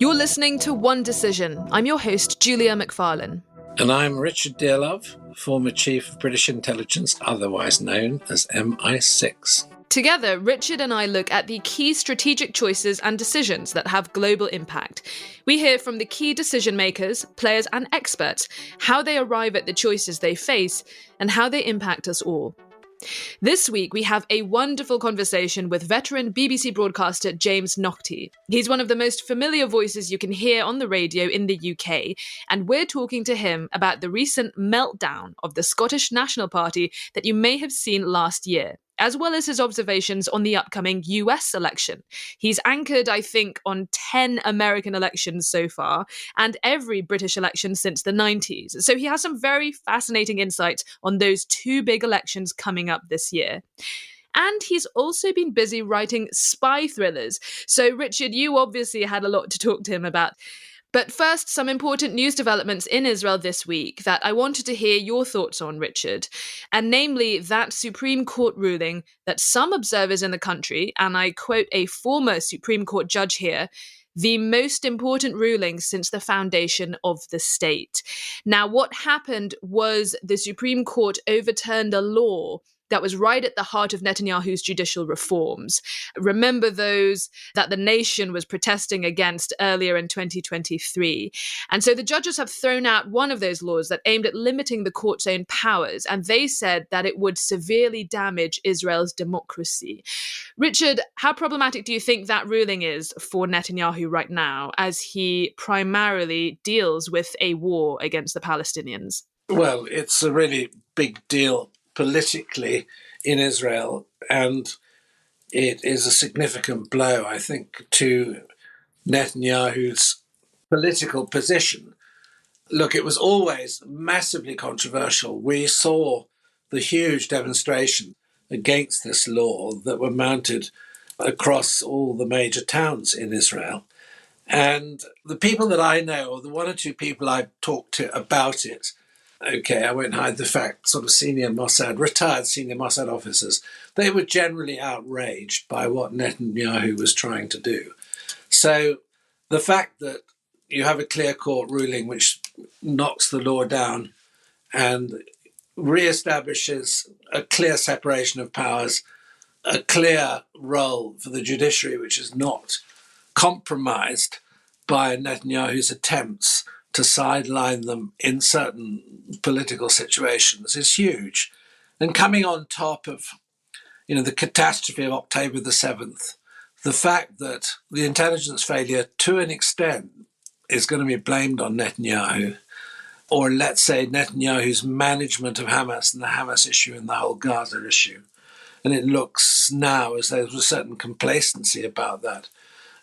You're listening to One Decision. I'm your host, Julia McFarlane. And I'm Richard Dearlove, former Chief of British Intelligence, otherwise known as MI6. Together, Richard and I look at the key strategic choices and decisions that have global impact. We hear from the key decision makers, players and experts, how they arrive at the choices they face, and how they impact us all. This week, we have a wonderful conversation with veteran BBC broadcaster James Naughtie. He's one of the most familiar voices you can hear on the radio in the UK, and we're talking to him about the recent meltdown of the Scottish National Party that you may have seen last year, as well as his observations on the upcoming US election. He's anchored, I think, on 10 American elections so far, and every British election since the 90s. So he has some very fascinating insights on those two big elections coming up this year. And he's also been busy writing spy thrillers. So, Richard, you obviously had a lot to talk to him about. But first, some important news developments in Israel this week that I wanted to hear your thoughts on, Richard, and namely that Supreme Court ruling that some observers in the country, and I quote a former Supreme Court judge here, the most important ruling since the foundation of the state. Now, what happened was the Supreme Court overturned a law that was right at the heart of Netanyahu's judicial reforms. Remember those that the nation was protesting against earlier in 2023. And so the judges have thrown out one of those laws that aimed at limiting the court's own powers, and they said that it would severely damage Israel's democracy. Richard, how problematic do you think that ruling is for Netanyahu right now, as he primarily deals with a war against the Palestinians? Well, it's a really big deal politically in Israel, and it is a significant blow, I think, to Netanyahu's political position. Look, it was always massively controversial. We saw the huge demonstration against this law that were mounted across all the major towns in Israel. And the people that I know, or the one or two people I've talked to about it, okay, I won't hide the fact, sort of retired senior Mossad officers, they were generally outraged by what Netanyahu was trying to do. So the fact that you have a clear court ruling which knocks the law down and reestablishes a clear separation of powers, a clear role for the judiciary which is not compromised by Netanyahu's attempts to sideline them in certain political situations is huge. And coming on top of, the catastrophe of October the 7th, the fact that the intelligence failure to an extent is going to be blamed on Netanyahu, or let's say Netanyahu's management of Hamas and the Hamas issue and the whole Gaza issue. And it looks now as though there's a certain complacency about that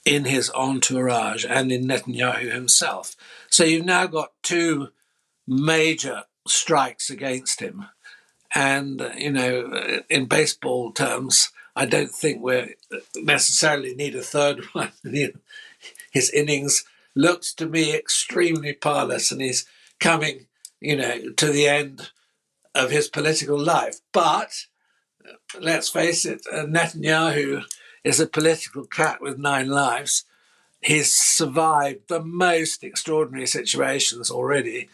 in his entourage and in Netanyahu himself. So you've now got two major strikes against him. And, in baseball terms, I don't think we necessarily need a third one. His innings looks to me extremely parlous, and he's coming, to the end of his political life. But let's face it, Netanyahu is a political cat with 9 lives. He's survived the most extraordinary situations already,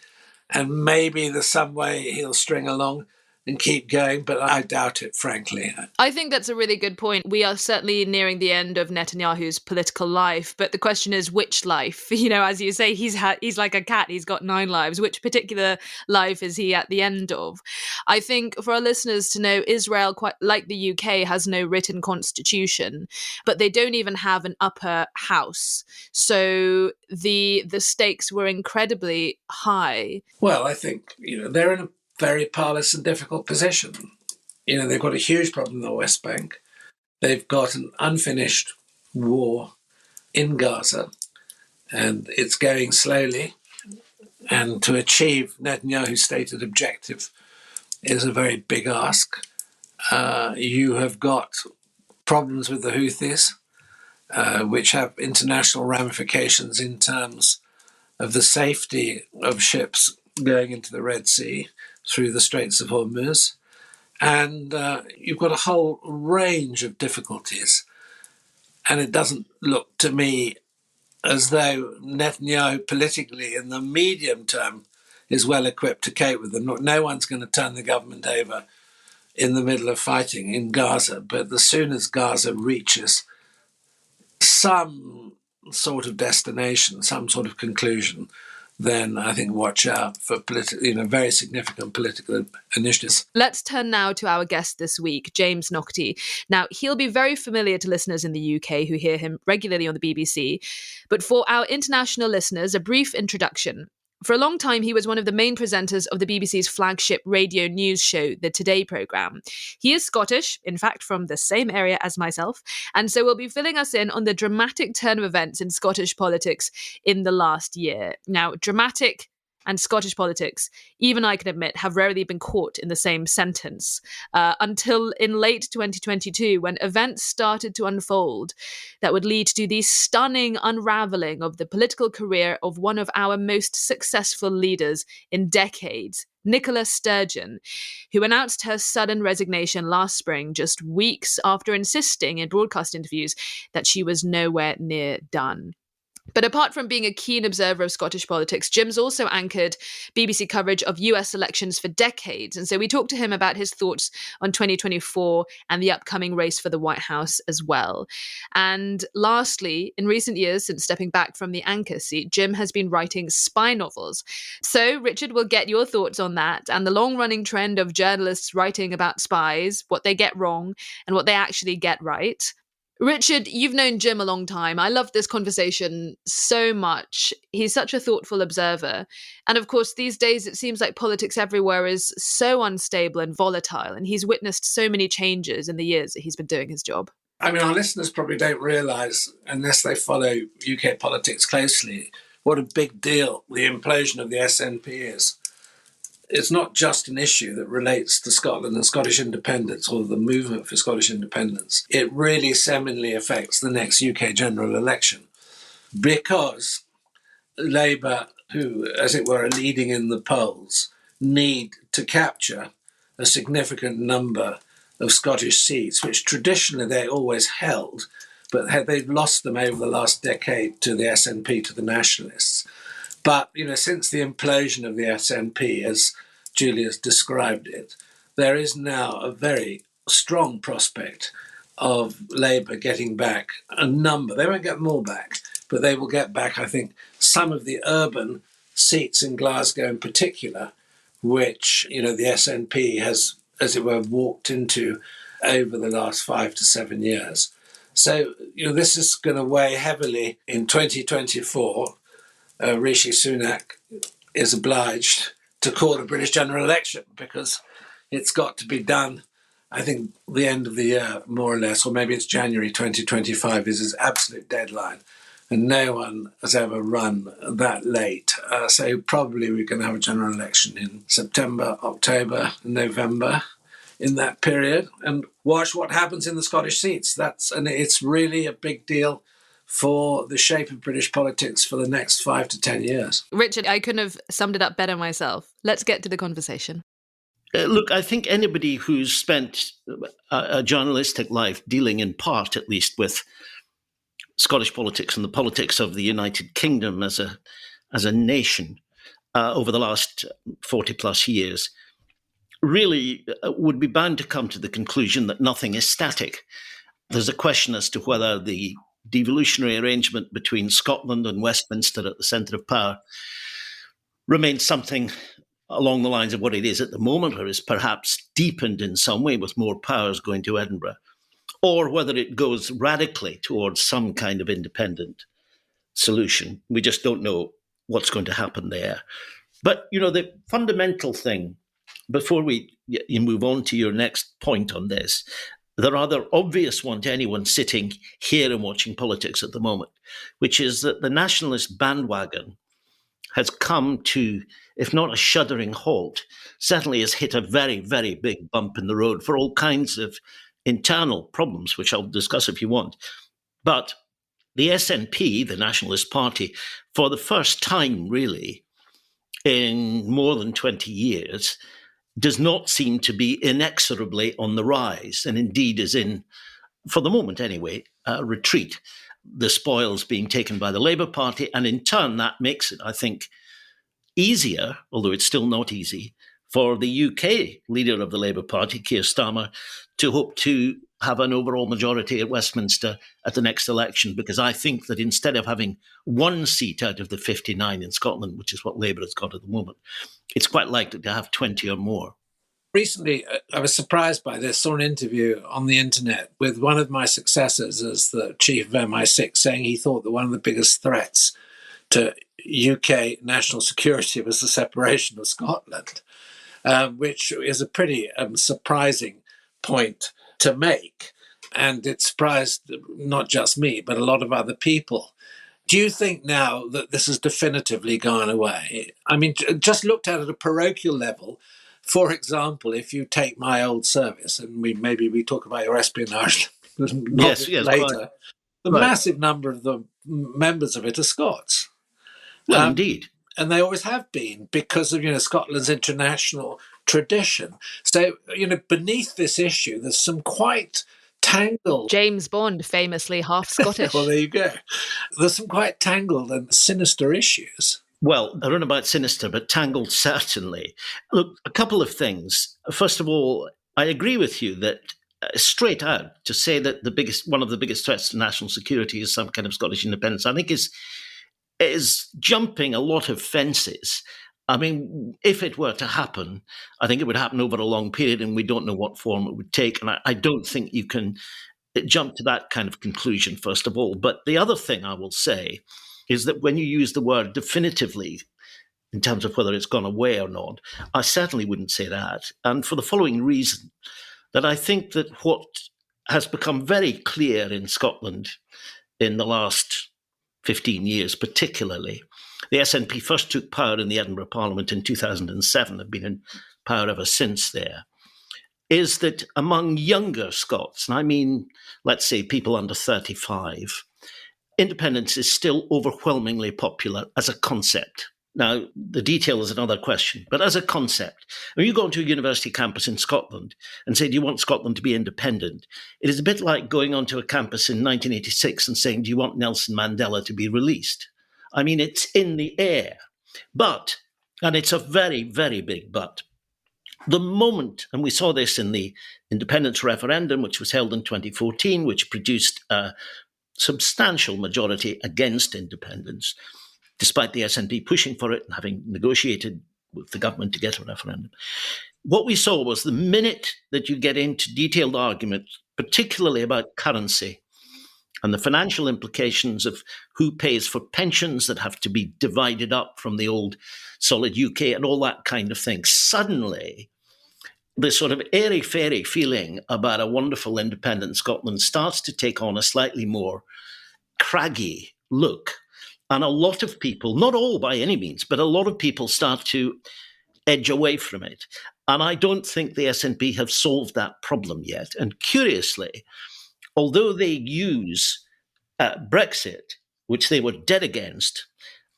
and maybe there's some way he'll string along and keep going, but I doubt it, frankly. I think that's a really good point. We are certainly nearing the end of Netanyahu's political life, but the question is which life? As you say, he's like a cat. He's got 9 lives. Which particular life is he at the end of? I think for our listeners to know, Israel, quite like the UK, has no written constitution, but they don't even have an upper house. So the stakes were incredibly high. Well, I think, they're in a very parlous and difficult position. They've got a huge problem in the West Bank. They've got an unfinished war in Gaza, and it's going slowly. And to achieve Netanyahu's stated objective is a very big ask. You have got problems with the Houthis, which have international ramifications in terms of the safety of ships going into the Red Sea through the Straits of Hormuz. And you've got a whole range of difficulties. And it doesn't look to me as though Netanyahu politically in the medium term is well equipped to cope with them. No one's going to turn the government over in the middle of fighting in Gaza, but as soon as Gaza reaches some sort of destination, some sort of conclusion, then I think watch out for very significant political initiatives. Let's turn now to our guest this week, James Naughtie. Now, he'll be very familiar to listeners in the UK who hear him regularly on the BBC, but for our international listeners, a brief introduction. For a long time, he was one of the main presenters of the BBC's flagship radio news show, the Today programme. He is Scottish, in fact, from the same area as myself, and so will be filling us in on the dramatic turn of events in Scottish politics in the last year. Now, dramatic and Scottish politics, even I can admit, have rarely been caught in the same sentence, until in late 2022, when events started to unfold that would lead to the stunning unravelling of the political career of one of our most successful leaders in decades, Nicola Sturgeon, who announced her sudden resignation last spring, just weeks after insisting in broadcast interviews that she was nowhere near done. But apart from being a keen observer of Scottish politics, Jim's also anchored BBC coverage of US elections for decades. And so we talked to him about his thoughts on 2024 and the upcoming race for the White House as well. And lastly, in recent years, since stepping back from the anchor seat, Jim has been writing spy novels. So, Richard, we'll get your thoughts on that and the long-running trend of journalists writing about spies, what they get wrong and what they actually get right. Richard, you've known Jim a long time. I love this conversation so much. He's such a thoughtful observer. And of course, these days, it seems like politics everywhere is so unstable and volatile. And he's witnessed so many changes in the years that he's been doing his job. I mean, our listeners probably don't realise, unless they follow UK politics closely, what a big deal the implosion of the SNP is. It's not just an issue that relates to Scotland and Scottish independence or the movement for Scottish independence. It really seminally affects the next UK general election because Labour, who, as it were, are leading in the polls, need to capture a significant number of Scottish seats, which traditionally they always held, but they've lost them over the last decade to the SNP, to the Nationalists. But, since the implosion of the SNP, as Julia's described it, there is now a very strong prospect of Labour getting back a number. They won't get them all back, but they will get back, I think, some of the urban seats in Glasgow in particular, which, the SNP has, as it were, walked into over the last 5 to 7 years. So, this is going to weigh heavily in 2024. Rishi Sunak is obliged to call a British general election because it's got to be done, I think, the end of the year, more or less, or maybe it's January 2025 is his absolute deadline. And no one has ever run that late. So probably we're going to have a general election in September, October, November, in that period, and watch what happens in the Scottish seats. And it's really a big deal for the shape of British politics for the next 5 to 10 years. Richard, I couldn't have summed it up better myself. Let's get to the conversation. Look, I think anybody who's spent a journalistic life dealing in part, at least, with Scottish politics and the politics of the United Kingdom as a nation over the last 40 plus years really would be bound to come to the conclusion that nothing is static. There's a question as to whether the devolutionary arrangement between Scotland and Westminster at the centre of power remains something along the lines of what it is at the moment, or is perhaps deepened in some way with more powers going to Edinburgh, or whether it goes radically towards some kind of independent solution. We just don't know what's going to happen there. But, the fundamental thing, before you move on to your next point on this, the rather obvious one to anyone sitting here and watching politics at the moment, which is that the nationalist bandwagon has come to, if not a shuddering halt, certainly has hit a very, very big bump in the road for all kinds of internal problems, which I'll discuss if you want. But the SNP, the Nationalist Party, for the first time really in more than 20 years, does not seem to be inexorably on the rise, and indeed is in, for the moment anyway, retreat. the spoils being taken by the Labour Party. And in turn, that makes it, I think, easier, although it's still not easy, for the UK leader of the Labour Party, Keir Starmer, to hope to have an overall majority at Westminster at the next election, because I think that instead of having one seat out of the 59 in Scotland, which is what Labour has got at the moment, it's quite likely to have 20 or more. Recently, I was surprised by this, saw an interview on the internet with one of my successors as the chief of MI6 saying he thought that one of the biggest threats to UK national security was the separation of Scotland, which is a pretty surprising point to make. And it surprised not just me, but a lot of other people. Do you think now that this has definitively gone away? I mean, just looked at a parochial level, for example, if you take my old service, and maybe we talk about your espionage yes, later, the massive number of the members of it are Scots. Well, indeed. And they always have been because of, Scotland's international tradition. So, beneath this issue, there's some quite tangled... James Bond, famously half Scottish. Well, there you go. There's some quite tangled and sinister issues. Well, I don't know about sinister, but tangled certainly. Look, a couple of things. First of all, I agree with you that straight out to say that one of the biggest threats to national security is some kind of Scottish independence, I think is jumping a lot of fences. I mean, if it were to happen, I think it would happen over a long period, and we don't know what form it would take. And I don't think you can jump to that kind of conclusion, first of all. But the other thing I will say is that when you use the word definitively in terms of whether it's gone away or not, I certainly wouldn't say that. And for the following reason, that I think that what has become very clear in Scotland in the last 15 years particularly, the SNP first took power in the Edinburgh Parliament in 2007, have been in power ever since there, is that among younger Scots, and I mean, let's say people under 35, independence is still overwhelmingly popular as a concept. Now, the detail is another question, but as a concept, when you go onto a university campus in Scotland and say, do you want Scotland to be independent? It is a bit like going onto a campus in 1986 and saying, do you want Nelson Mandela to be released? I mean, it's in the air. But, and it's a very, very big but, the moment, and we saw this in the independence referendum, which was held in 2014, which produced a substantial majority against independence, despite the SNP pushing for it and having negotiated with the government to get a referendum. What we saw was the minute that you get into detailed arguments, particularly about currency and the financial implications of who pays for pensions that have to be divided up from the old solid UK and all that kind of thing, suddenly this sort of airy-fairy feeling about a wonderful independent Scotland starts to take on a slightly more craggy look. And a lot of people, not all by any means, but a lot of people start to edge away from it. And I don't think the SNP have solved that problem yet. And curiously, although they use Brexit, which they were dead against,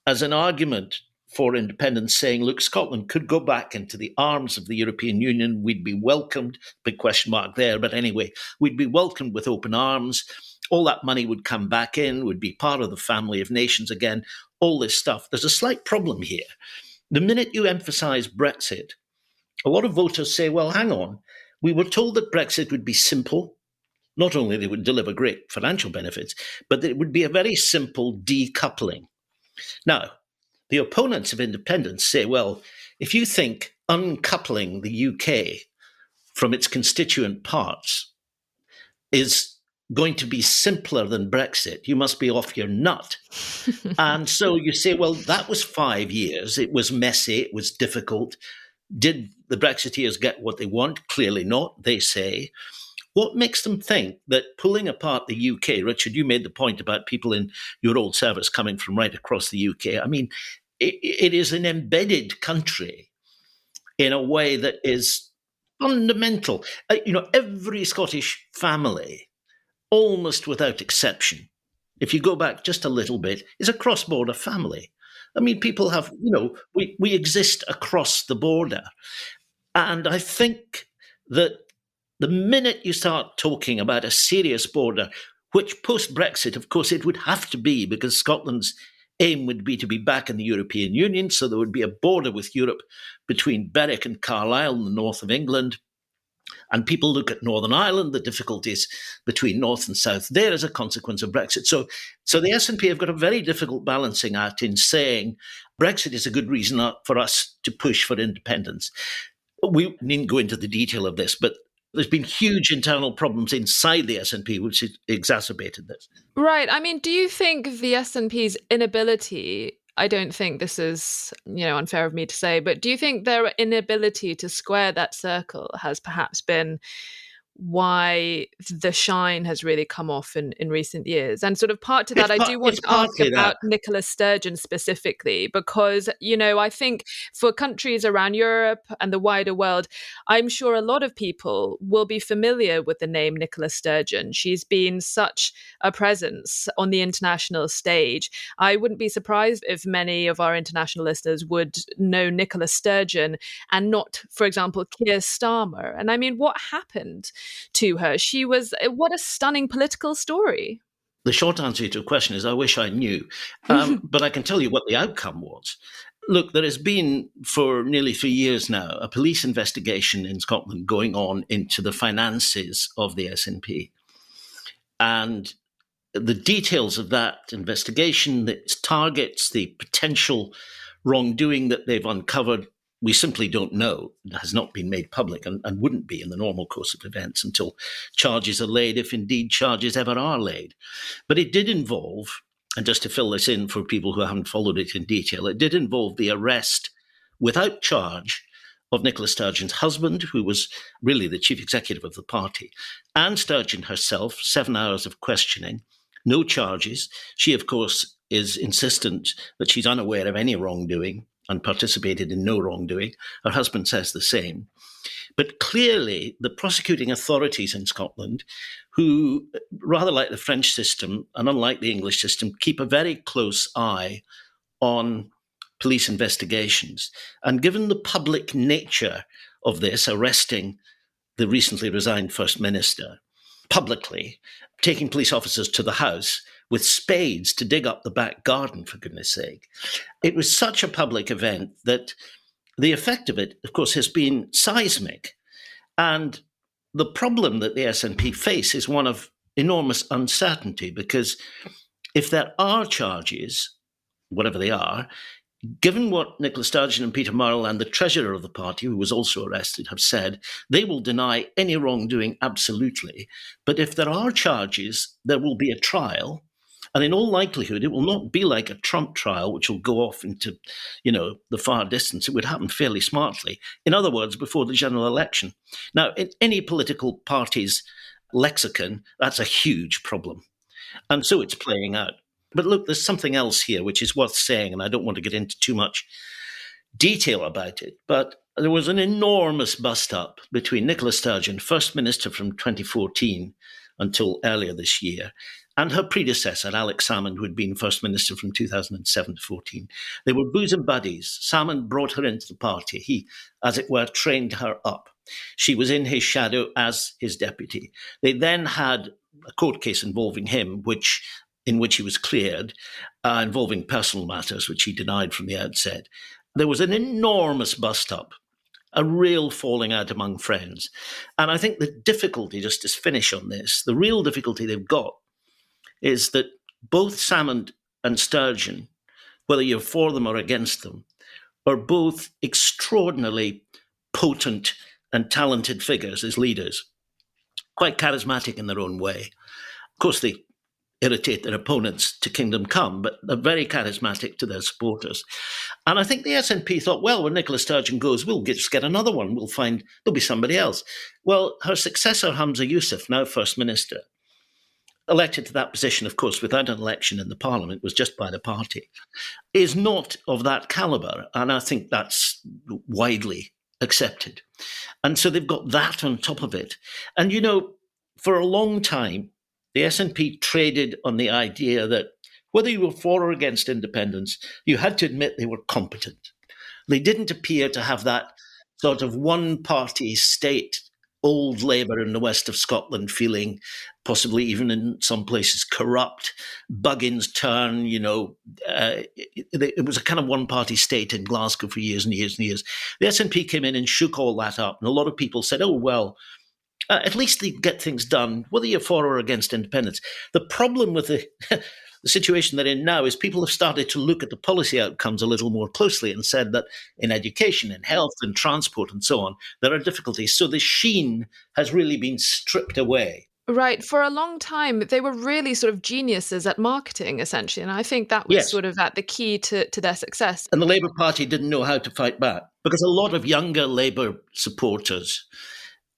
as an argument for independence, saying, look, Scotland could go back into the arms of the European Union. We'd be welcomed, big question mark there. But anyway, we'd be welcomed with open arms. All that money would come back in, would be part of the family of nations again, all this stuff. There's a slight problem here. The minute you emphasize Brexit, a lot of voters say, well, hang on, we were told that Brexit would be simple. Not only they would deliver great financial benefits, but that it would be a very simple decoupling. Now, the opponents of independence say, well, if you think uncoupling the UK from its constituent parts is going to be simpler than Brexit, you must be off your nut. And so you say, well, that was 5 years. It was messy. It was difficult. Did the Brexiteers get what they want? Clearly not, they say. What makes them think that pulling apart the UK, Richard, you made the point about people in your old service coming from right across the UK. I mean, it is an embedded country in a way that is fundamental. Every Scottish family, almost without exception, if you go back just a little bit, is a cross-border family. I mean, people have, we exist across the border. And I think that the minute you start talking about a serious border, which post-Brexit, of course, it would have to be, because Scotland's aim would be to be back in the European Union, so there would be a border with Europe between Berwick and Carlisle in the north of England. And people look at Northern Ireland, the difficulties between North and South there as a consequence of Brexit. So the SNP have got a very difficult balancing act in saying Brexit is a good reason for us to push for independence. We needn't go into the detail of this, but there's been huge internal problems inside the SNP, which has exacerbated this. Right. I mean, do you think the SNP's inability, I don't think this is, unfair of me to say, but do you think their inability to square that circle has perhaps been why the shine has really come off in recent years? And sort of part to that, I do want to ask about Nicola Sturgeon specifically, because, I think for countries around Europe and the wider world, I'm sure a lot of people will be familiar with the name Nicola Sturgeon. She's been such a presence on the international stage. I wouldn't be surprised if many of our international listeners would know Nicola Sturgeon and not, for example, Keir Starmer. And I mean, what happened to her? What a stunning political story. The short answer to your question is I wish I knew, but I can tell you what the outcome was. Look, there has been for nearly 3 years now a police investigation in Scotland going on into the finances of the SNP. And the details of that investigation, its targets, the potential wrongdoing that they've uncovered, we simply don't know. It has not been made public and wouldn't be in the normal course of events until charges are laid, if indeed charges ever are laid. But it did involve, and just to fill this in for people who haven't followed it in detail, it did involve the arrest without charge of Nicola Sturgeon's husband, who was really the chief executive of the party, and Sturgeon herself, 7 hours of questioning, no charges. She, of course, is insistent that she's unaware of any wrongdoing and participated in no wrongdoing. Her husband says the same. But clearly, the prosecuting authorities in Scotland, who, rather like the French system and unlike the English system, keep a very close eye on police investigations. And given the public nature of this, arresting the recently resigned First Minister publicly, taking police officers to the house with spades to dig up the back garden, for goodness sake. It was such a public event that the effect of it, of course, has been seismic. And the problem that the SNP face is one of enormous uncertainty, because if there are charges, whatever they are, given what Nicola Sturgeon and Peter Murrell and the treasurer of the party, who was also arrested, have said, they will deny any wrongdoing absolutely. But if there are charges, there will be a trial. And in all likelihood, it will not be like a Trump trial, which will go off into, the far distance. It would happen fairly smartly. In other words, before the general election. Now, in any political party's lexicon, that's a huge problem. And so it's playing out. But look, there's something else here which is worth saying, and I don't want to get into too much detail about it. But there was an enormous bust-up between Nicola Sturgeon, First Minister from 2014 until earlier this year, and her predecessor, Alex Salmond, who had been First Minister from 2007 to 14. They were bosom buddies. Salmond brought her into the party. He, as it were, trained her up. She was in his shadow as his deputy. They then had a court case involving him, in which he was cleared, involving personal matters, which he denied from the outset. There was an enormous bust-up, a real falling out among friends. And I think the difficulty, just to finish on this, the real difficulty they've got is that both Salmond and Sturgeon, whether you're for them or against them, are both extraordinarily potent and talented figures as leaders, quite charismatic in their own way. Of course, they irritate their opponents to kingdom come, but they're very charismatic to their supporters. And I think the SNP thought, well, when Nicola Sturgeon goes, we'll just get another one. We'll find there'll be somebody else. Well, her successor, Hamza Yousaf, now First Minister, elected to that position, of course, without an election in the parliament, was just by the party, is not of that calibre. And I think that's widely accepted. And so they've got that on top of it. And, for a long time, the SNP traded on the idea that whether you were for or against independence, you had to admit they were competent. They didn't appear to have that sort of one-party state, old Labour in the west of Scotland feeling possibly even in some places corrupt. Buggins' turn, it was a kind of one-party state in Glasgow for years and years and years. The SNP came in and shook all that up, and a lot of people said, oh, well, at least they get things done, whether you're for or against independence. The problem with the situation they're in now is people have started to look at the policy outcomes a little more closely and said that in education, in health, and transport, and so on, there are difficulties. So the sheen has really been stripped away. Right. For a long time, they were really sort of geniuses at marketing, essentially. And I think that was sort of at the key to their success. And the Labour Party didn't know how to fight back because a lot of younger Labour supporters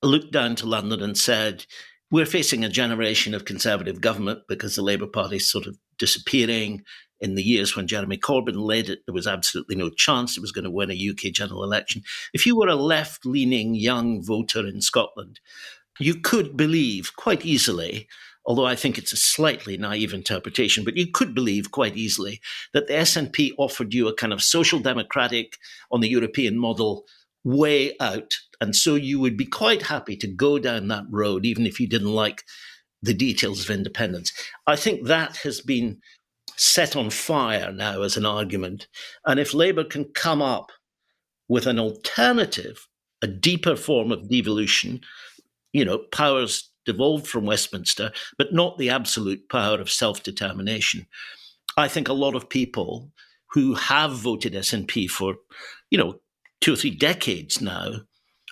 looked down to London and said, we're facing a generation of Conservative government because the Labour Party is sort of disappearing. In the years when Jeremy Corbyn led it, there was absolutely no chance it was going to win a UK general election. If you were a left-leaning young voter in Scotland, you could believe quite easily, although I think it's a slightly naive interpretation, but you could believe quite easily that the SNP offered you a kind of social democratic on the European model way out. And so you would be quite happy to go down that road, even if you didn't like the details of independence. I think that has been set on fire now as an argument. And if Labour can come up with an alternative, a deeper form of devolution, powers devolved from Westminster, but not the absolute power of self-determination, I think a lot of people who have voted SNP for, 2 or 3 decades now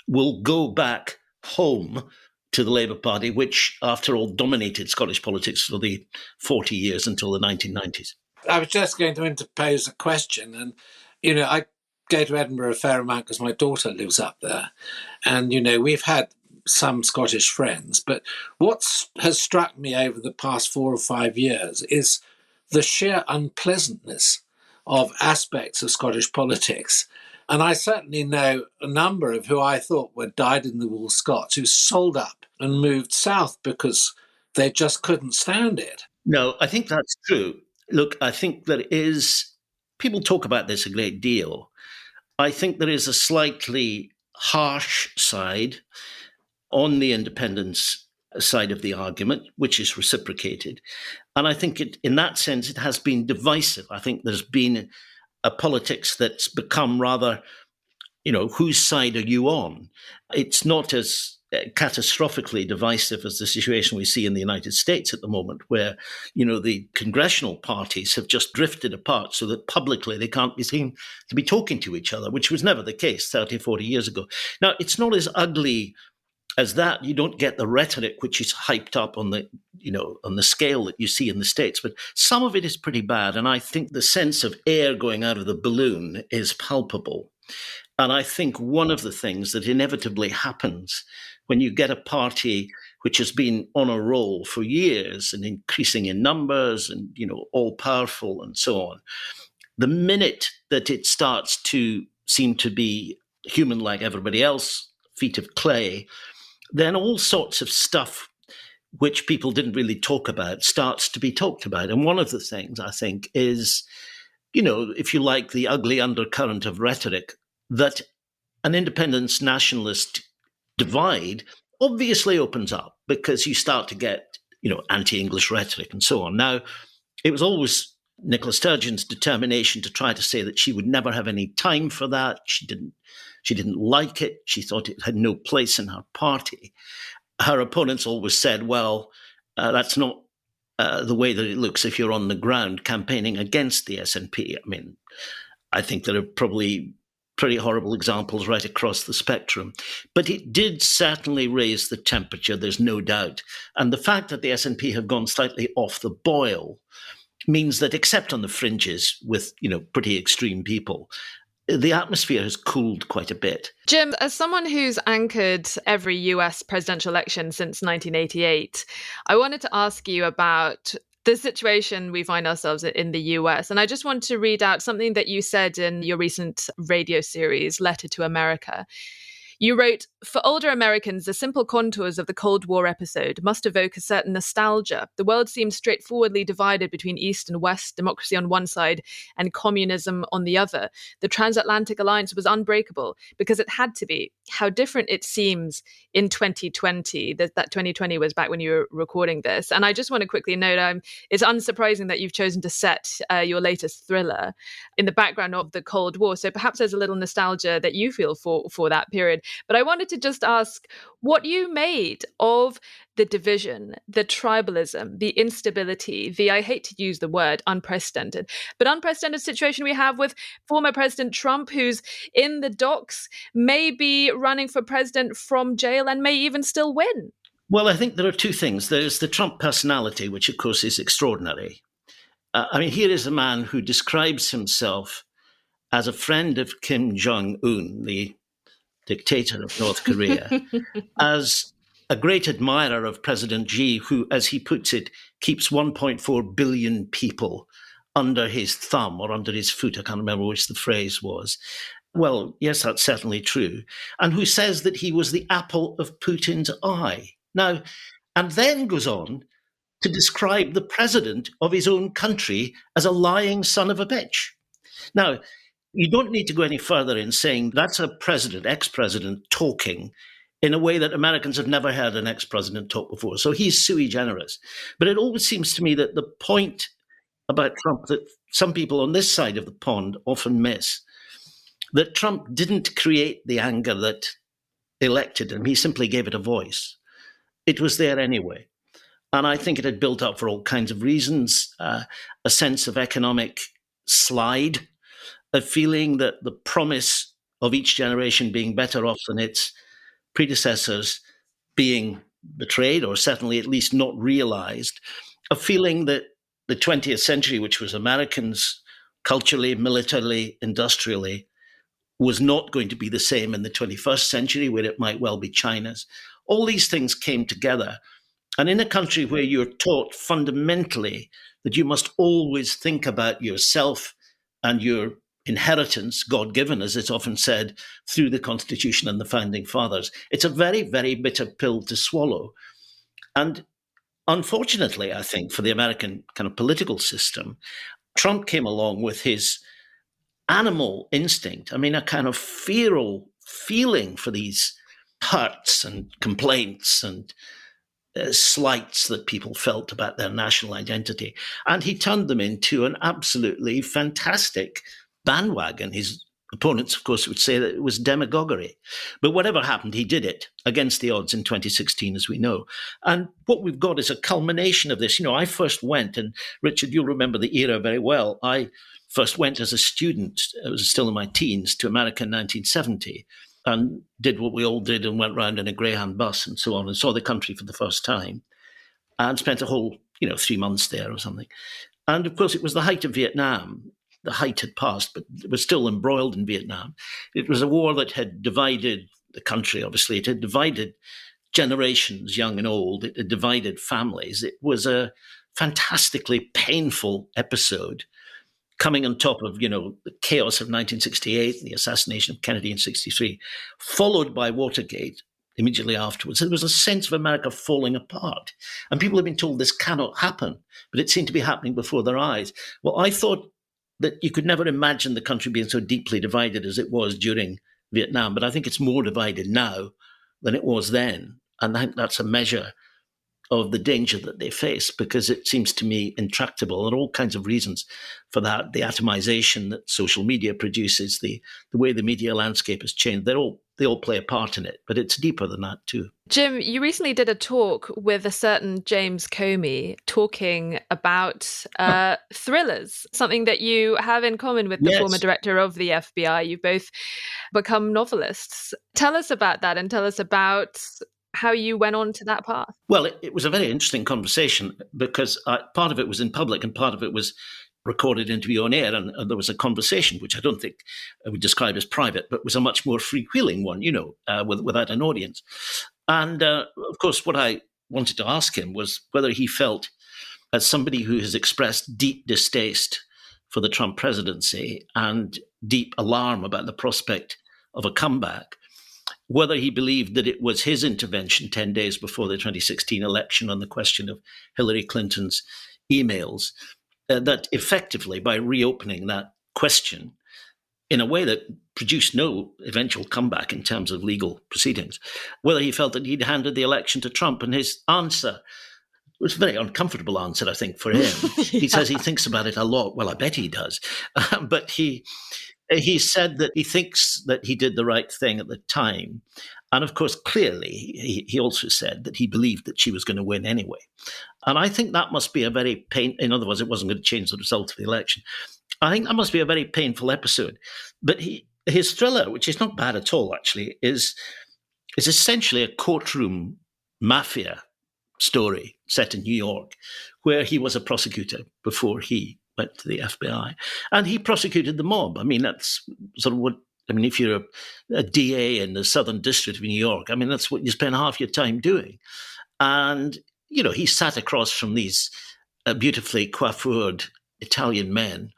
will go back home to the Labour Party, which, after all, dominated Scottish politics for the 40 years until the 1990s. I was just going to interpose a question. And, I go to Edinburgh a fair amount because my daughter lives up there. And, we've had some Scottish friends. But what has struck me over the past 4 or 5 years is the sheer unpleasantness of aspects of Scottish politics. And I certainly know a number of who I thought were dyed-in-the-wool Scots who sold up and moved south because they just couldn't stand it. No, I think that's true. Look, I think there is, people talk about this a great deal. I think there is a slightly harsh side on the independence side of the argument, which is reciprocated. And I think in that sense, it has been divisive. I think there's been a politics that's become rather, whose side are you on? It's not as catastrophically divisive as the situation we see in the United States at the moment, where, the congressional parties have just drifted apart so that publicly they can't be seen to be talking to each other, which was never the case 30, 40 years ago. Now, it's not as ugly as that. You don't get the rhetoric which is hyped up on the, on the scale that you see in the States, but some of it is pretty bad. And I think the sense of air going out of the balloon is palpable. And I think one of the things that inevitably happens when you get a party which has been on a roll for years and increasing in numbers and, all powerful and so on, the minute that it starts to seem to be human like everybody else, feet of clay, then all sorts of stuff which people didn't really talk about starts to be talked about. And one of the things, I think, is, if you like, the ugly undercurrent of rhetoric, that an independence nationalist divide obviously opens up because you start to get, anti-English rhetoric and so on. Now, it was always Nicola Sturgeon's determination to try to say that she would never have any time for that. She didn't like it. She thought it had no place in her party. Her opponents always said, well, that's not the way that it looks if you're on the ground campaigning against the SNP. I mean, I think there are probably pretty horrible examples right across the spectrum. But it did certainly raise the temperature, there's no doubt. And the fact that the SNP have gone slightly off the boil means that, except on the fringes with, pretty extreme people, the atmosphere has cooled quite a bit. Jim, as someone who's anchored every US presidential election since 1988, I wanted to ask you about the situation we find ourselves in the US. And I just want to read out something that you said in your recent radio series, Letter to America. You wrote, "For older Americans, the simple contours of the Cold War episode must evoke a certain nostalgia. The world seems straightforwardly divided between East and West, democracy on one side and communism on the other. The transatlantic alliance was unbreakable because it had to be. How different it seems in 2020." That 2020 was back when you were recording this. And I just want to quickly note, it's unsurprising that you've chosen to set your latest thriller in the background of the Cold War. So perhaps there's a little nostalgia that you feel for that period. But I wanted to just ask what you made of the division, the tribalism, the instability, I hate to use the word unprecedented, but unprecedented situation we have with former President Trump, who's in the docks, may be running for president from jail and may even still win. Well, I think there are two things. There's the Trump personality, which of course is extraordinary. Here is a man who describes himself as a friend of Kim Jong-un, the dictator of North Korea, as a great admirer of President Xi, who, as he puts it, keeps 1.4 billion people under his thumb or under his foot. I can't remember which the phrase was. Well, yes, that's certainly true. And who says that he was the apple of Putin's eye. Now, and then goes on to describe the president of his own country as a lying son of a bitch. Now, you don't need to go any further in saying that's a president, ex-president, talking in a way that Americans have never heard an ex-president talk before. So he's sui generis. But it always seems to me that the point about Trump that some people on this side of the pond often miss, that Trump didn't create the anger that elected him. He simply gave it a voice. It was there anyway. And I think it had built up for all kinds of reasons, a sense of economic slide, a feeling that the promise of each generation being better off than its predecessors being betrayed, or certainly at least not realized, a feeling that the 20th century, which was Americans culturally, militarily, industrially, was not going to be the same in the 21st century, where it might well be China's. All these things came together. And in a country where you're taught fundamentally that you must always think about yourself and your inheritance, God-given, as it's often said, through the Constitution and the Founding Fathers, it's a very, very bitter pill to swallow. And unfortunately, I think, for the American kind of political system, Trump came along with his animal instinct. I mean, a kind of feral feeling for these hurts and complaints and slights that people felt about their national identity. And he turned them into an absolutely fantastic bandwagon. His opponents, of course, would say that it was demagoguery. But whatever happened, he did it against the odds in 2016, as we know. And what we've got is a culmination of this. You know, I first went, and Richard, you'll remember the era very well. I first went as a student, I was still in my teens, to America in 1970. And did what we all did and went round in a Greyhound bus and so on and saw the country for the first time and spent a whole, 3 months there or something. And of course, it was the height of Vietnam. The height had passed, but it was still embroiled in Vietnam. It was a war that had divided the country, obviously. It had divided generations, young and old. It had divided families. It was a fantastically painful episode, coming on top of, the chaos of 1968, the assassination of Kennedy in 1963, followed by Watergate immediately afterwards. There was a sense of America falling apart. And people have been told this cannot happen, but it seemed to be happening before their eyes. Well, I thought that you could never imagine the country being so deeply divided as it was during Vietnam, but I think it's more divided now than it was then. And I think that's a measure of the danger that they face, because it seems to me intractable. There are all kinds of reasons for that. The atomization that social media produces, the way the media landscape has changed, they all play a part in it, but it's deeper than that too. Jim, you recently did a talk with a certain James Comey talking about thrillers, something that you have in common with the former director of the FBI. You've both become novelists. Tell us about that, and tell us about how you went on to that path. Well, it was a very interesting conversation, because part of it was in public and part of it was recorded interview on air, and there was a conversation which I don't think I would describe as private, but was a much more freewheeling one, without an audience. And of course, what I wanted to ask him was whether he felt, as somebody who has expressed deep distaste for the Trump presidency and deep alarm about the prospect of a comeback, whether he believed that it was his intervention 10 days before the 2016 election on the question of Hillary Clinton's emails, that effectively, by reopening that question in a way that produced no eventual comeback in terms of legal proceedings, whether he felt that he'd handed the election to Trump. And his answer was a very uncomfortable answer, I think, for him. Yeah. He says he thinks about it a lot. Well, I bet he does. But he said that he thinks that he did the right thing at the time. And of course, clearly, he also said that he believed that she was going to win anyway. And I think that must be a very in other words, it wasn't going to change the result of the election. I think that must be a very painful episode. But his thriller, which is not bad at all, actually, is essentially a courtroom mafia story set in New York, where he was a prosecutor before he went to the FBI. And he prosecuted the mob. I mean, that's sort of what, I mean, if you're a DA in the Southern District of New York, I mean, that's what you spend half your time doing. And, you know, he sat across from these beautifully coiffured Italian men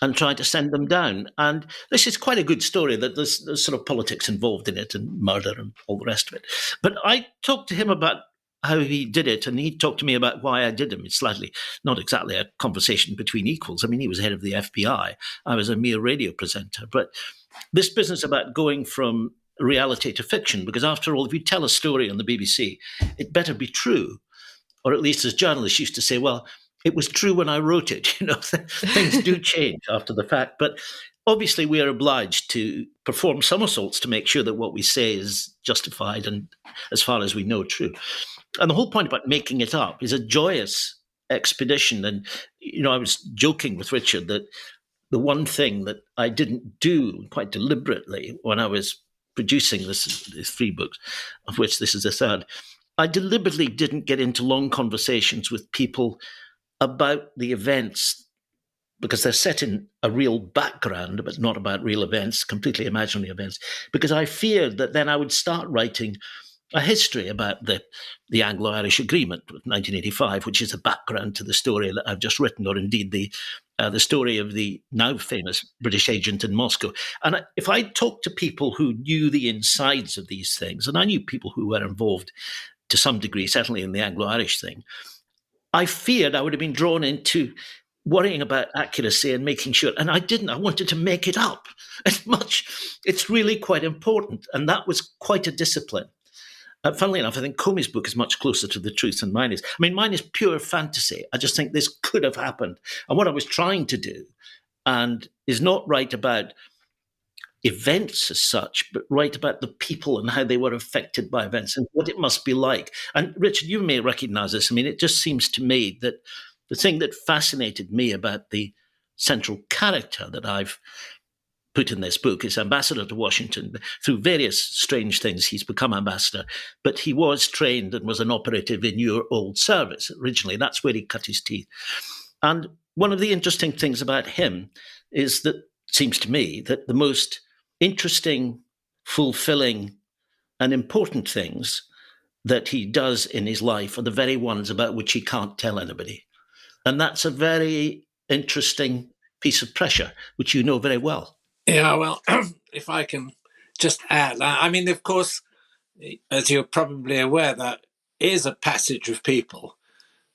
and tried to send them down. And this is quite a good story, that there's sort of politics involved in it and murder and all the rest of it. But I talked to him about how he did it, and he talked to me about why I did him. It's slightly, not exactly a conversation between equals. I mean, he was head of the FBI. I was a mere radio presenter. But this business about going from reality to fiction, because after all, if you tell a story on the BBC, it better be true. Or at least as journalists used to say, well, it was true when I wrote it. You know, things do change after the fact. But obviously, we are obliged to perform somersaults to make sure that what we say is justified and, as far as we know, true. And the whole point about making it up is a joyous expedition. And, you know, I was joking with Richard that the one thing that I didn't do quite deliberately when I was producing these 3 books, of which this is the third, I deliberately didn't get into long conversations with people about the events, because they're set in a real background, but not about real events, completely imaginary events, because I feared that then I would start writing a history about the Anglo-Irish Agreement of 1985, which is a background to the story that I've just written, or indeed the story of the now famous British agent in Moscow. And if I talked to people who knew the insides of these things, and I knew people who were involved to some degree, certainly in the Anglo-Irish thing, I feared I would have been drawn into worrying about accuracy and making sure. And I didn't. I wanted to make it up as much. It's really quite important. And that was quite a discipline. Funnily enough, I think Comey's book is much closer to the truth than mine is. I mean, mine is pure fantasy. I just think this could have happened. And what I was trying to do, and is not write about events as such, but write about the people and how they were affected by events and what it must be like. And Richard, you may recognize this. I mean, it just seems to me that the thing that fascinated me about the central character that I've put in this book is ambassador to Washington. Through various strange things, he's become ambassador, but he was trained and was an operative in your old service originally. That's where he cut his teeth. And one of the interesting things about him is that, it seems to me, that the most interesting, fulfilling, and important things that he does in his life are the very ones about which he can't tell anybody. And that's a very interesting piece of pressure, which you know very well. Yeah, well, if I can just add, I mean, of course, as you're probably aware, that is a passage of people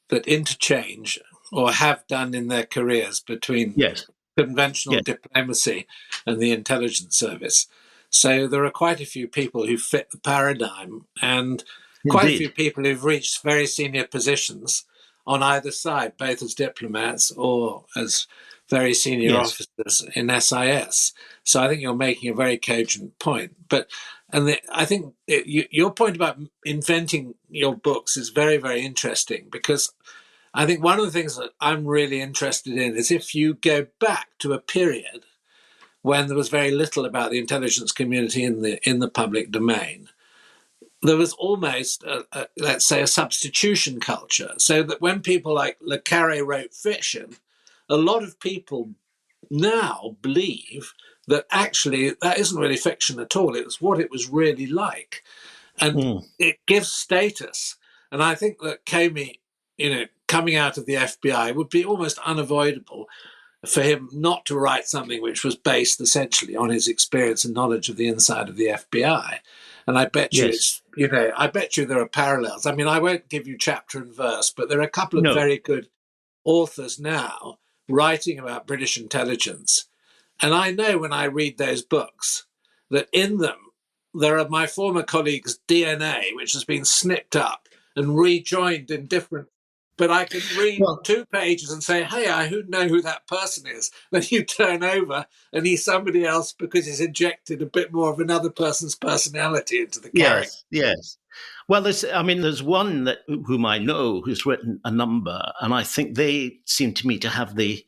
that interchange or have done in their careers between conventional diplomacy and the intelligence service. So there are quite a few people who fit the paradigm, and quite a few people who've reached very senior positions on either side, both as diplomats or as very senior officers in SIS. So I think you're making a very cogent point. But I think your point about inventing your books is very, very interesting, because I think one of the things that I'm really interested in is if you go back to a period when there was very little about the intelligence community in the public domain, there was almost, let's say, a substitution culture. So that when people like Le Carré wrote fiction, a lot of people now believe that actually that isn't really fiction at all. It's what it was really like. And it gives status. And I think that Comey, coming out of the FBI would be almost unavoidable for him not to write something which was based essentially on his experience and knowledge of the inside of the FBI. And I bet you Yes. I bet you there are parallels. I mean, I won't give you chapter and verse, but there are a couple of No. very good authors now writing about British intelligence. And I know when I read those books that in them there are my former colleagues' DNA, which has been snipped up and rejoined in different. But I can read Well, 2 pages and say, hey, I know who that person is. Then you turn over and he's somebody else because he's injected a bit more of another person's personality into the character. yes. Well, there's one that whom I know who's written a number, and I think they seem to me to have the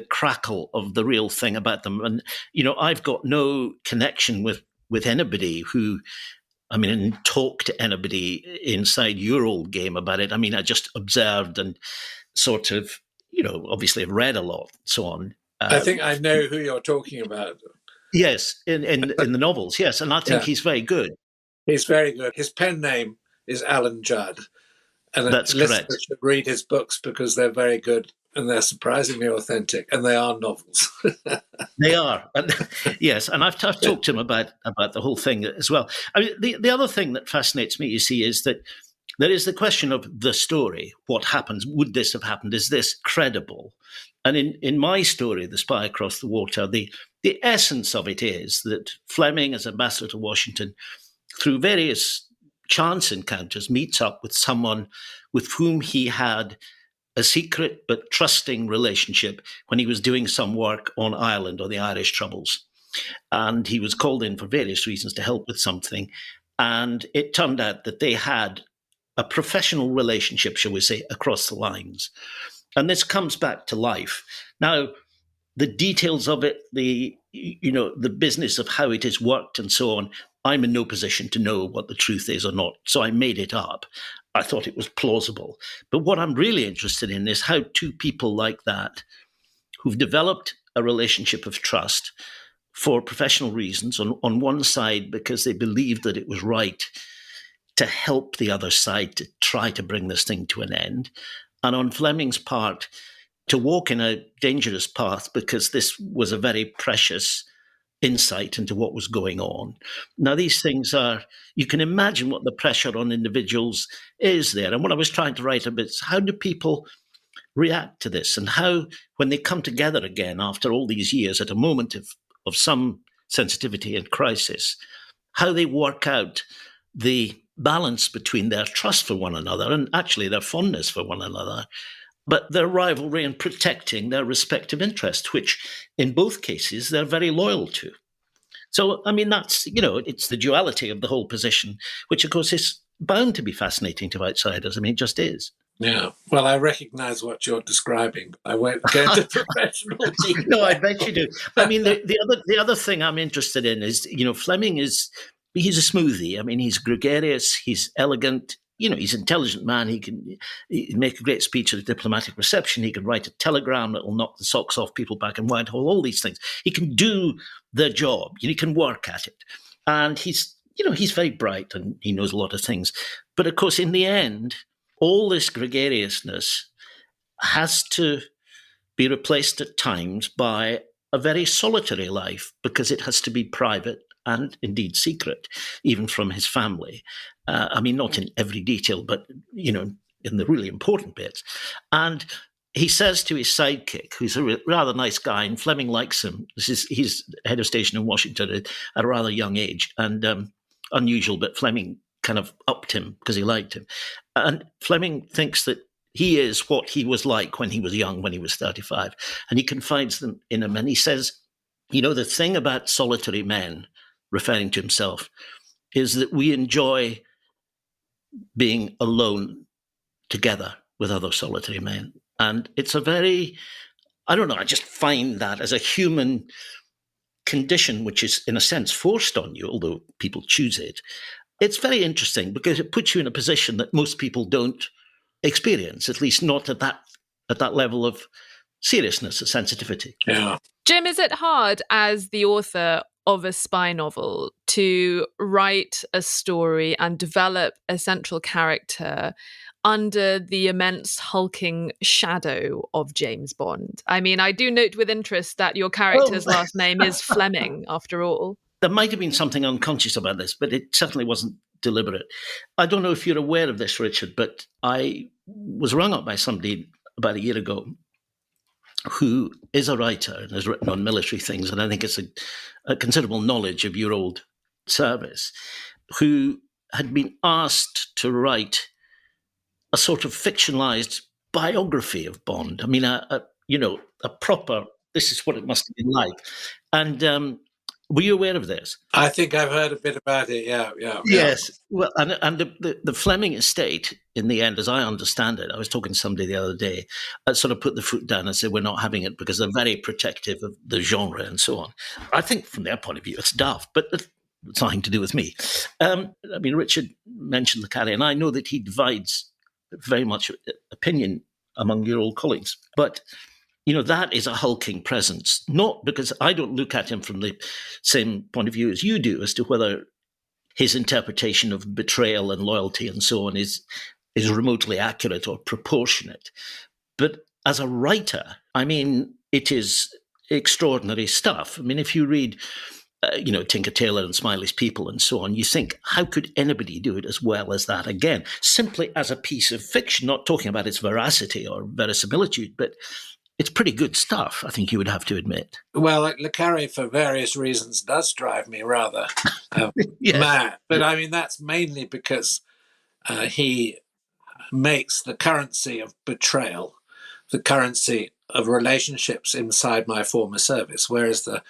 crackle of the real thing about them. And I've got no connection with anybody and talk to anybody inside your old game about it. I mean, I just observed and sort of, obviously have read a lot, and so on. I think I know who you're talking about. Yes, in the novels, yes, and I think he's very good. He's very good. His pen name is Alan Judd. And That's listeners correct. should read his books because they're very good and they're surprisingly authentic, and they are novels. They are, yes. And I've talked to him about the whole thing as well. I mean, the other thing that fascinates me, you see, is that there is the question of the story. What happens? Would this have happened? Is this credible? And in my story, The Spy Across the Water, the essence of it is that Fleming, as ambassador to Washington, through various chance encounters, meets up with someone with whom he had a secret but trusting relationship when he was doing some work on Ireland or the Irish Troubles. And he was called in for various reasons to help with something. And it turned out that they had a professional relationship, shall we say, across the lines. And this comes back to life. Now, the details of it, the business of how it has worked and so on, I'm in no position to know what the truth is or not. So I made it up. I thought it was plausible. But what I'm really interested in is how 2 people like that, who've developed a relationship of trust for professional reasons, on one side because they believed that it was right to help the other side to try to bring this thing to an end, and on Fleming's part, to walk in a dangerous path because this was a very precious insight into what was going on. Now, these things you can imagine what the pressure on individuals is there. And what I was trying to write about is how do people react to this, and how, when they come together again after all these years at a moment of some sensitivity and crisis, how they work out the balance between their trust for one another and actually their fondness for one another, but their rivalry and protecting their respective interests, which in both cases they're very loyal to. So, I mean, that's, it's the duality of the whole position, which of course is bound to be fascinating to outsiders. I mean, it just is. Yeah. Well, I recognize what you're describing. I won't go into professional detail. No, I bet you do. I mean, the other thing I'm interested in is, Fleming he's a smoothie. I mean, he's gregarious, he's elegant, he's an intelligent man. He can make a great speech at a diplomatic reception. He can write a telegram that will knock the socks off people back in Whitehall, all these things. He can do the job. He can work at it. And he's very bright and he knows a lot of things. But of course, in the end, all this gregariousness has to be replaced at times by a very solitary life because it has to be private and indeed secret, even from his family. I mean, not in every detail, but, in the really important bits. And he says to his sidekick, who's a rather nice guy, and Fleming likes him. He's head of station in Washington at a rather young age, and unusual, but Fleming kind of upped him because he liked him. And Fleming thinks that he is what he was like when he was young, when he was 35. And he confides them in him. And he says, the thing about solitary men, referring to himself, is that we enjoy being alone together with other solitary men. And it's a very, I don't know, I just find that as a human condition, which is in a sense forced on you, although people choose it. It's very interesting because it puts you in a position that most people don't experience, at least not at that level of seriousness or sensitivity. Yeah. Jim, is it hard as the author of a spy novel to write a story and develop a central character under the immense hulking shadow of James Bond? I mean, I do note with interest that your character's last name is Fleming, after all. there might have been something unconscious about this, but it certainly wasn't deliberate. I don't know if you're aware of this, Richard, but I was rung up by somebody about a year ago who is a writer and has written on military things, and I think it's a considerable knowledge of your old service, who had been asked to write a sort of fictionalized biography of Bond. I mean, a proper, this is what it must have been like. And were you aware of this? I think I've heard a bit about it. Yeah. Yes. Well, and the Fleming estate, in the end, as I understand it, I was talking to somebody the other day, sort of put the foot down and said, we're not having it because they're very protective of the genre and so on. I think from their point of view, it's daft, but it's nothing to do with me. I mean, Richard mentioned Le Carré, and I know that he divides very much opinion among your old colleagues. But that is a hulking presence, not because I don't look at him from the same point of view as you do as to whether his interpretation of betrayal and loyalty and so on is remotely accurate or proportionate. But as a writer, I mean, it is extraordinary stuff. I mean, if you read, Tinker Tailor and Smiley's People and so on, you think, how could anybody do it as well as that again? Simply as a piece of fiction, not talking about its veracity or verisimilitude, but it's pretty good stuff, I think you would have to admit. Well, Le Carré, for various reasons, does drive me rather mad. But I mean, that's mainly because he makes the currency of betrayal the currency of relationships inside my former service, whereas the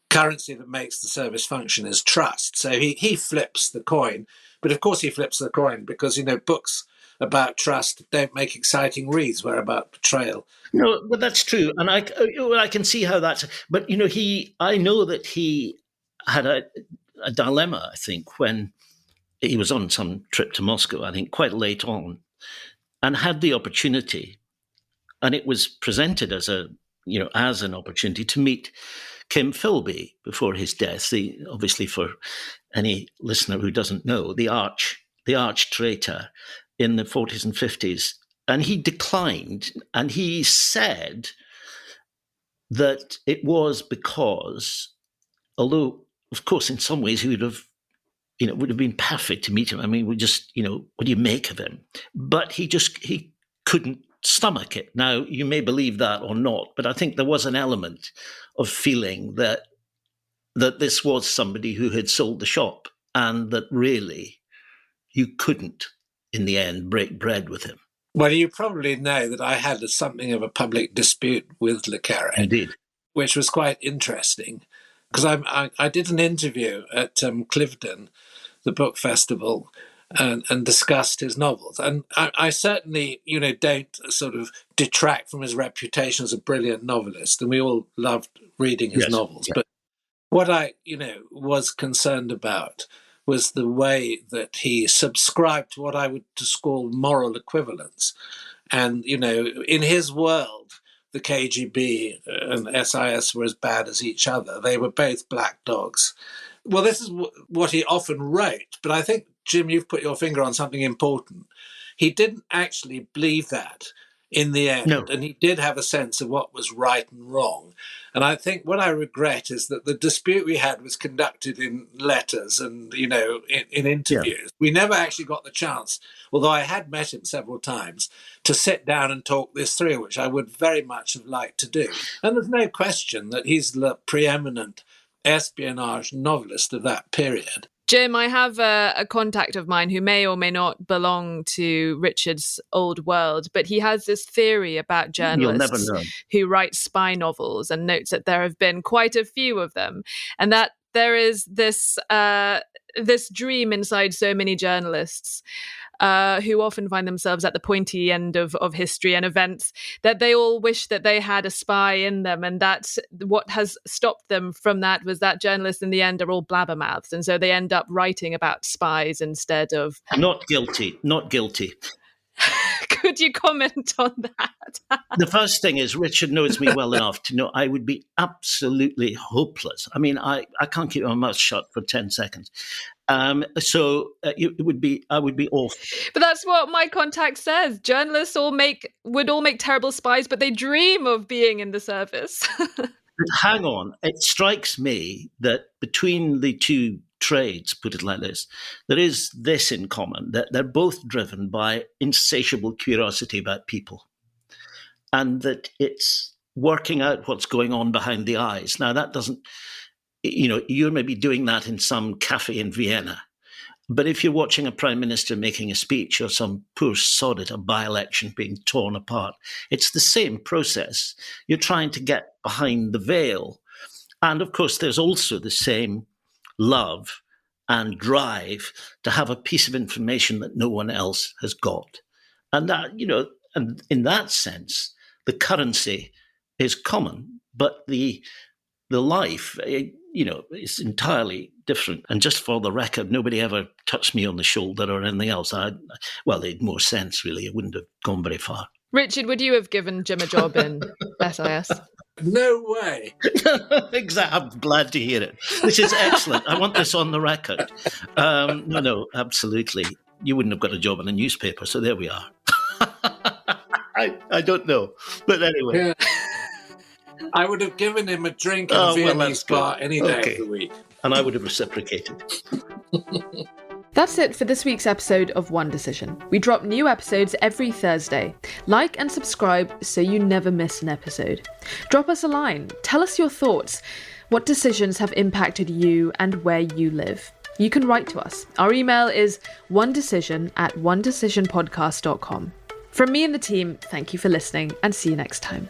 currency that makes the service function is trust. So he flips the coin. But of course he flips the coin because, books about trust don't make exciting reads, where about betrayal. No, but that's true. And I can see how that's, but I know that he had a dilemma, I think, when he was on some trip to Moscow, I think quite late on, and had the opportunity, and it was presented as an opportunity to meet Kim Philby before his death. Obviously, for any listener who doesn't know, the arch traitor in the 40s and 50s. And he declined, and he said that it was because, although, of course, in some ways he would have, would have been perfect to meet him. I mean, what do you make of him? But he couldn't stomach it. Now, you may believe that or not, but I think there was an element of feeling that this was somebody who had sold the shop, and that really you couldn't, in the end, break bread with him. Well, you probably know that I had something of a public dispute with Le Carré. Indeed. Which was quite interesting, because I did an interview at Cliveden, the book festival, and discussed his novels. And I certainly, don't sort of detract from his reputation as a brilliant novelist, and we all loved reading his novels. Yeah. But what I, was concerned about was the way that he subscribed to what I would just call moral equivalence. And, in his world, the KGB and SIS were as bad as each other. They were both black dogs. Well, this is what he often wrote, but I think, Jim, you've put your finger on something important. He didn't actually believe that in the end, no. And he did have a sense of what was right and wrong. And I think what I regret is that the dispute we had was conducted in letters and, in interviews. Yeah. We never actually got the chance, although I had met him several times, to sit down and talk this through, which I would very much have liked to do. And there's no question that he's the preeminent espionage novelist of that period. Jim, I have a contact of mine who may or may not belong to Richard's old world, but he has this theory about journalists who write spy novels, and notes that there have been quite a few of them, and that there is this dream inside so many journalists who often find themselves at the pointy end of history and events, that they all wish that they had a spy in them, and that what has stopped them from that was that journalists in the end are all blabbermouths, and so they end up writing about spies instead of... Not guilty. Could you comment on that? The first thing is, Richard knows me well enough to know I would be absolutely hopeless. I mean, I can't keep my mouth shut for 10 seconds. So I would be awful. But that's what my contact says. Journalists would all make terrible spies, but they dream of being in the service. But hang on, it strikes me that between the two trades, put it like this, there is this in common, that they're both driven by insatiable curiosity about people, and that it's working out what's going on behind the eyes. Now, that doesn't, you're maybe doing that in some cafe in Vienna. But if you're watching a prime minister making a speech or some poor sod at a by-election being torn apart, it's the same process. You're trying to get behind the veil. And of course, there's also the same love and drive to have a piece of information that no one else has got. And that, and in that sense, the currency is common, but the life, is entirely different. And just for the record, nobody ever touched me on the shoulder or anything else. Well, they had more sense, really. It wouldn't have gone very far. Richard, would you have given Jim a job in SIS? No way. Exactly. I'm glad to hear it. This is excellent. I want this on the record. No, absolutely. You wouldn't have got a job in a newspaper, so there we are. I don't know. But anyway. Yeah. I would have given him a drink in a Viennese bar any day of the week. And I would have reciprocated. That's it for this week's episode of One Decision. We drop new episodes every Thursday. Like and subscribe so you never miss an episode. Drop us a line. Tell us your thoughts. What decisions have impacted you and where you live? You can write to us. Our email is onedecision@onedecisionpodcast.com. From me and the team, thank you for listening and see you next time.